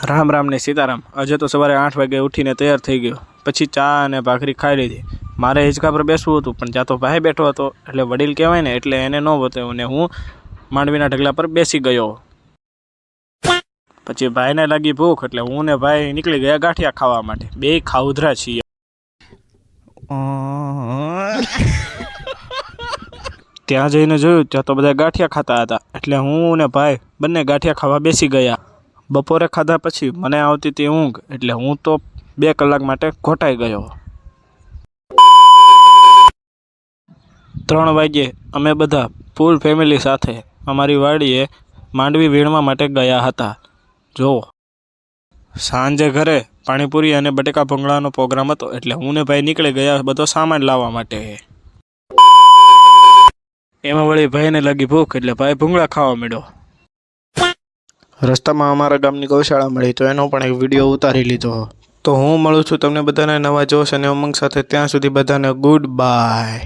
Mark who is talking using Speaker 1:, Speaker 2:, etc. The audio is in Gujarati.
Speaker 1: રામ રામ ને સીતારામ। આજે તો સવારે 8 વાગે ઉઠીને તૈયાર થઈ ગયો। પછી ચા અને ભાખરી ખાઈ લીધી। મારે હિંચકા પર બેસવું હતું, પણ ત્યાં તો ભાઈ બેઠો હતો, એટલે વડીલ કહેવાય ને, એટલે એને ન બતાવ્યું ને હું માંડવીના ઢગલા પર બેસી ગયો। પછી ભાઈને લાગી ભૂખ, એટલે હું ને ભાઈ નીકળી ગયા ગાંઠિયા ખાવા માટે। બે ખાઉધરા છીએ। ત્યાં જઈને જોયું, ત્યાં તો બધા ગાંઠિયા ખાતા હતા, એટલે હું ને ભાઈ બંને ગાંઠિયા ખાવા બેસી ગયા। બપોરે ખાધા પછી મને આવતી હતી ઊંઘ, એટલે હું તો 2 કલાક માટે ઘોટાઈ ગયો। 3 વાગ્યે અમે બધા ફૂલ ફેમિલી સાથે અમારી વાડીએ માંડવી વીણવા માટે ગયા હતા। જો સાંજે ઘરે પાણીપુરી અને બટેકા ભૂંગળાનો પ્રોગ્રામ હતો, એટલે હું ને ભાઈ નીકળી ગયા બધો સામાન લાવવા માટે। એમાં વળી ભાઈને લાગી ભૂખ, એટલે ભાઈ ભૂંગળા ખાવા માંડ્યો। રસ્તામાં અમારા ગામની ગૌશાળા મળી, તો એનો પણ એક વિડીયો ઉતારી લીધો। તો હું મળું છું તમને બધાને નવા જોશ અને ઉમંગ સાથે। ત્યાં સુધી બધાને ગુડ બાય।